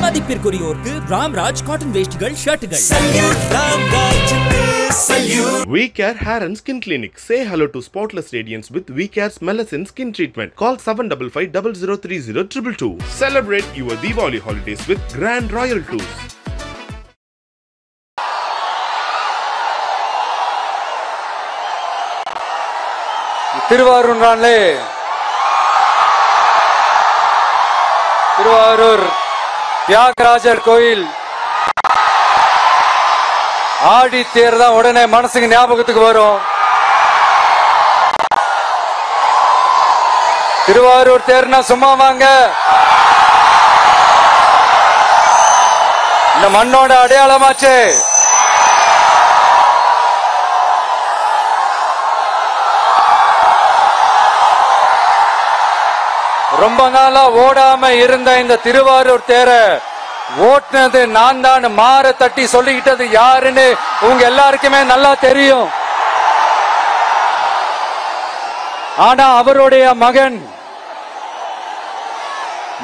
மதிப்பிற்குரியோருக்கு Ramraj cotton வேஷ்டிகள் ஷர்ட்டுகள். We Care Hair and Skin Clinic. Say hello to spotless radiance with We Care's Melasine Skin Treatment. Call 755-0030-222. Celebrate your Diwali holidays with Grand Royal Tours. Tiruvarur Thyagarajar கோயில் ஆடி தேர் தான் உடனே மனசுக்கு ஞாபகத்துக்கு வரும். திருவாரூர் தேர்னா சும்மா வாங்க, இந்த மண்ணோட அடையாளமாச்சு. ரொம்ப நாளா ஓடாம இருந்த இந்த திருவாரூர் தேர ஓட்டுனது நான் தான், மாற தட்டி சொல்லிக்கிட்டது யாருன்னு உங்க எல்லாருக்குமே நல்லா தெரியும். ஆனா அவருடைய மகன்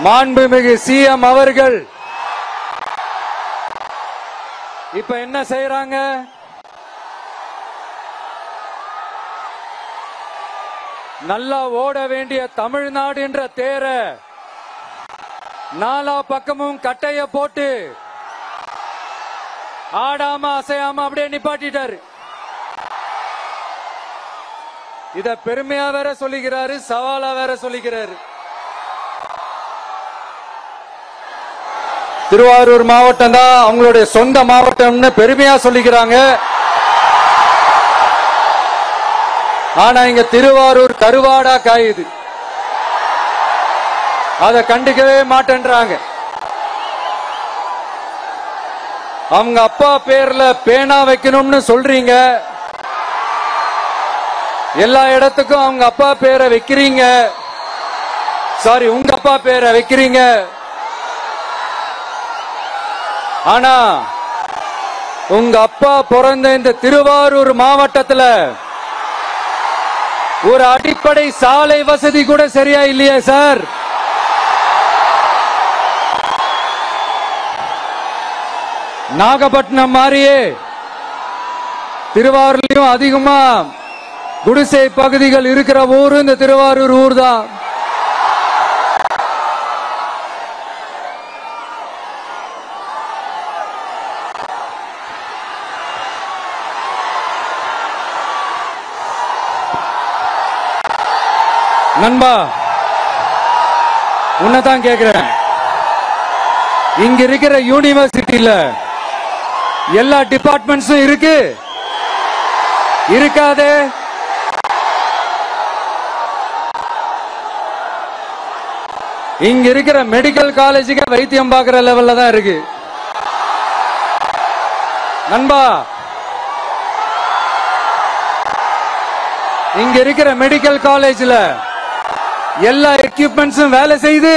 மாண்புமிகு சிஎம் அவர்கள் இப்ப என்ன செய்யறாங்க? நல்லா ஓட வேண்டிய தமிழ்நாடு என்ற தேர நாலா பக்கமும் கட்டைய போட்டு ஆடாம அசையாம அப்படியே நிப்பாட்டிட்டாரு. இத பெருமையா வேற சொல்லிக்கிறாரு, சவாலா வேற சொல்லிக்கிறாரு. திருவாரூர் மாவட்டம் தான் அவங்களுடைய சொந்த மாவட்டம்னு பெருமையா சொல்லிக்கிறாங்க. ஆனா இங்க திருவாரூர் கருவாடா காயுது, அத கண்டுக்கவே மாட்டேன்றாங்க. அவங்க அப்பா பேர்ல பேனா வைக்கணும்னு சொல்றீங்க, எல்லா இடத்துக்கும் அவங்க அப்பா பேரை வைக்கிறீங்க, சாரி உங்க அப்பா பேரை வைக்கிறீங்க. ஆனா உங்க அப்பா பிறந்த இந்த திருவாரூர் மாவட்டத்துல ஒரு அடிப்படை சாலை வசதி கூட சரியா இல்லையா சார்? நாகப்பட்டினம் மாதிரியே திருவாரூர்லயும் அதிகமா குடிசை பகுதிகள் இருக்கிற ஊரு இந்த திருவாரூர் ஊர் தான். நண்பா உன்னதான் கேக்குறேன், இங்க இருக்கிற யூனிவர்சிட்டியில எல்லா டிபார்ட்மெண்ட்ஸும் இருக்கு இருக்காதே? இங்க இருக்கிற மெடிக்கல் காலேஜுக்கு வைத்தியம் பார்க்கிற லெவல்ல தான் இருக்கு. நண்பா இங்க இருக்கிற மெடிக்கல் காலேஜ்ல எல்லா எக்யூப்மெண்ட்ஸும் வேலை செய்து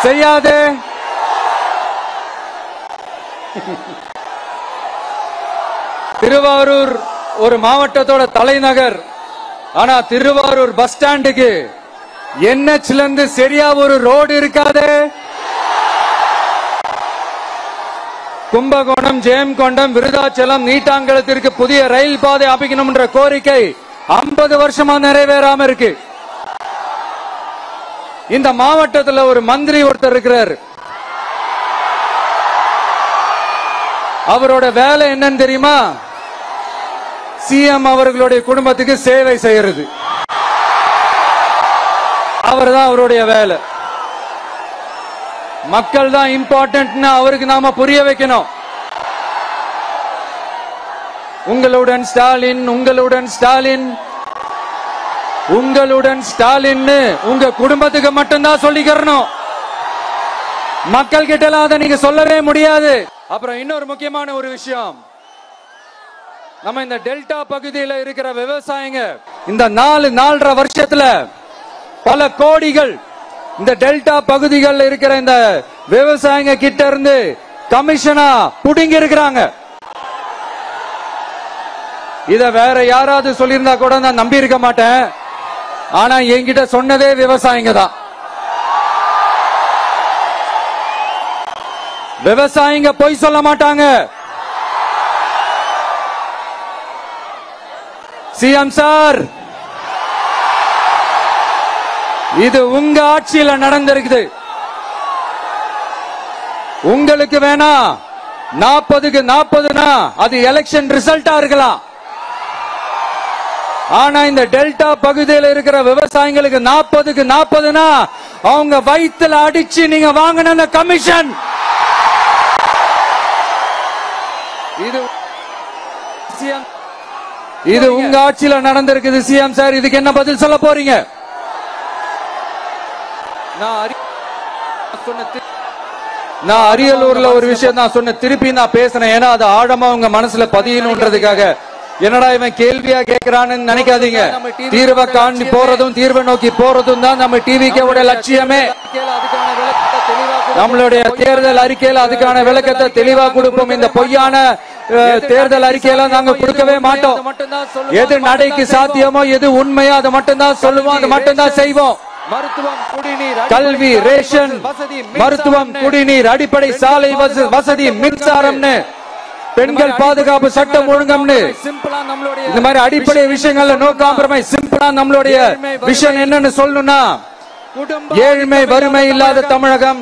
செய்யாதே? திருவாரூர் ஒரு மாவட்டத்தோட தலைநகர், ஆனா திருவாரூர் பஸ் ஸ்டாண்டுக்கு NHல இருந்து சரியா ஒரு ரோடு இருக்காதே? கும்பகோணம், ஜெயங்கொண்டம், விருதாச்சலம், நீட்டாங்கலத்திற்கு புதிய ரயில் பாதை அமைக்கணும் என்ற கோரிக்கை 50 வருஷமா நிறைவேறாம இருக்கு. இந்த மாவட்டத்தில் ஒரு மந்திரி ஒருத்தர் இருக்கிறார், அவரோட வேலை என்னன்னு தெரியுமா? சிஎம் அவர்களுடைய குடும்பத்துக்கு சேவை செய்யறது, அவர்தான் அவருடைய வேலை. மக்கள் தான் இம்பார்ட்டன்ட் அவருக்கு நாம புரிய வைக்கணும். உங்களுடன் ஸ்டாலின், உங்களுடன் ஸ்டாலின், உங்களுடன் ஸ்டாலின் உங்க குடும்பத்துக்கு மட்டும்தான் சொல்லிக்கிறணும், மக்கள் கிட்ட எல்லாம் அதை நீங்க சொல்லவே முடியாது. அப்புறம் இன்னொரு முக்கியமான ஒரு விஷயம், நம்ம இந்த டெல்டா பகுதியில் இருக்கிற விவசாயிங்க இந்த 4.5 வருஷத்துல பல கோடிகள் இந்த டெல்டா பகுதிகளில் இருக்கிற இந்த விவசாயிங்க கிட்ட இருந்து கமிஷனா புடுங்கி இருக்கிறாங்க. இத வேற யாராவது சொல்லியிருந்தா கூட நான் நம்பி இருக்க மாட்டேன். ஆனா என்கிட்ட சொன்னதே விவசாயிங்க தான். விவசாயிங்க பொய் சொல்ல மாட்டாங்க. சிஎம் சார், இது உங்க ஆட்சியில நடந்திருக்குது. உங்களுக்கு வேணா 40க்கு 40னா அது எலெக்ஷன் ரிசல்ட்டா இருக்கலாம். ஆனா இந்த டெல்டா பகுதியில் இருக்கிற விவசாயிகளுக்கு 40க்கு 40னா அவங்க வயித்துல அடிச்சு நீங்க வாங்கின கமிஷன். இது உங்க ஆட்சியில நடந்திருக்குது. சிஎம் சார், இதுக்கு என்ன பதில் சொல்ல போறீங்க? நான் அரியலூர்ல ஒரு விஷயம் நான் சொன்ன, திருப்பி நான் பேசுறேன். ஏன்னா அது ஆழமா உங்க மனசுல பதியணுன்றதுக்காக. என்னடா இவன் கேள்வியா கேட்கிறான்னு நினைக்காதீங்க. தீர்வை காண்டி போறதும் தீர்வை நோக்கி போறதும் தான் நம்ம டிவிக்கோட லட்சியமே. நம்மளுடைய தேர்தல் அறிக்கையில அதுக்கான விளக்கத்தை தெளிவா கொடுப்போம். இந்த பொய்யான தேர்தல் அறிக்கையில நாங்க கொடுக்கவே மாட்டோம். எது நடைக்கு சாத்தியமோ எது உண்மையோ அதை மட்டும் தான் சொல்லுவோம், அதை மட்டும் தான் செய்வோம். மருத்துவம், குடிநீர், கல்வி, ரேஷன், மருத்துவம், குடிநீர், அடிப்படை சாலை வசதி, மின்சாரம்னு, பெண்கள் பாதுகாப்பு, சட்டம் ஒழுங்கம்னு, இந்த மாதிரி அடிப்படை விஷயங்கள்ல நோ காம்ப்ரமைஸ். சிம்பிளா நம்மளுடைய விஷன் என்னன்னு சொல்லணும்னா, ஏழ்மை வறுமை இல்லாத தமிழகம்,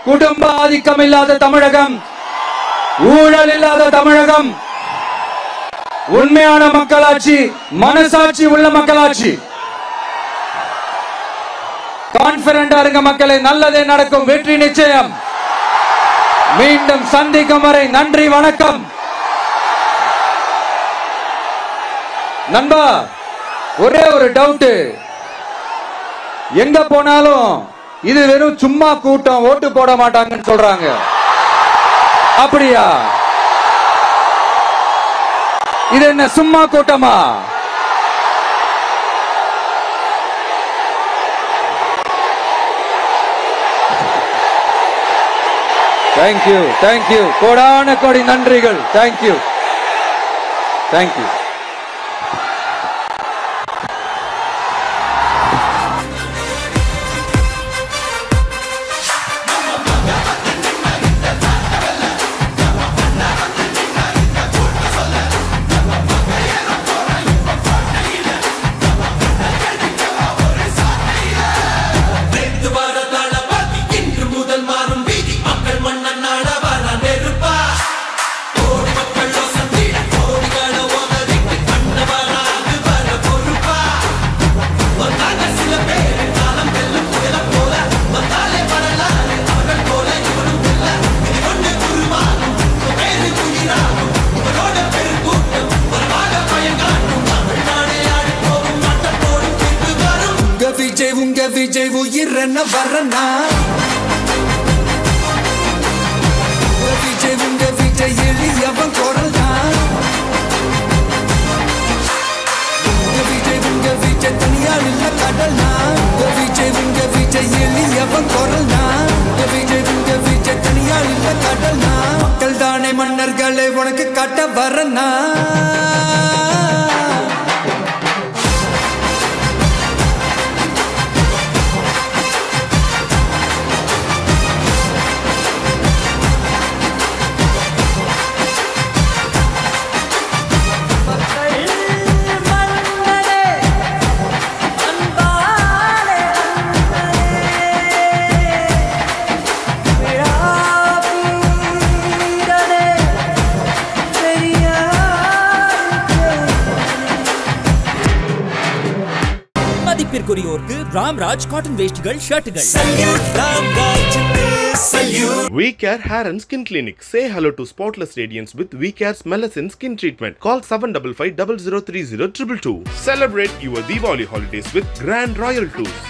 குடும்ப ஆதிக்கம் இல்லாத தமிழகம், ஊழல் இல்லாத தமிழகம், உண்மையான மக்களாட்சி, மனசாட்சி உள்ள மக்களாட்சி. கான்பிடண்டா இருங்க மக்களே, நல்லதே நடக்கும், வெற்றி நிச்சயம். மீண்டும் சந்திக்கும் வரை நன்றி, வணக்கம். நண்பா, ஒரே ஒரு டவுட். எங்க போனாலும் இது வெறும் சும்மா கூட்டம், ஓட்டு போட மாட்டாங்கன்னு சொல்றாங்க. அப்படியா? இது என்ன சும்மா கூட்டமா? தேங்க்யூ, தேங்க்யூ, கோடான கோடி நன்றிகள். Thank you, thank you. விஜய் உயிரன வரனா, விஜய் உங்க விஜய் எளியவன் குரல் தான். விஜய் உங்க விஜய் தனியார் இல்ல கடல்னா, விஜய் உங்க விஜய் எளியவன் குரல் தான். விஜய் உங்க விஜய் தனியார் இல்ல கடல்னா, மக்கள் தானே மன்னர்களை உனக்கு காட்ட வரனா. மதிப்பிற்குரியோருக்கு ராம்ராஜ் காட்டன் வேஷ்டிகள், ஷர்ட்டுகள். We Care Hair and Skin Clinic. Say hello to spotless radiance with We Care's Melassin Skin Treatment. Call 755 0030 222. Celebrate your Diwali holidays with Grand Royal Tours.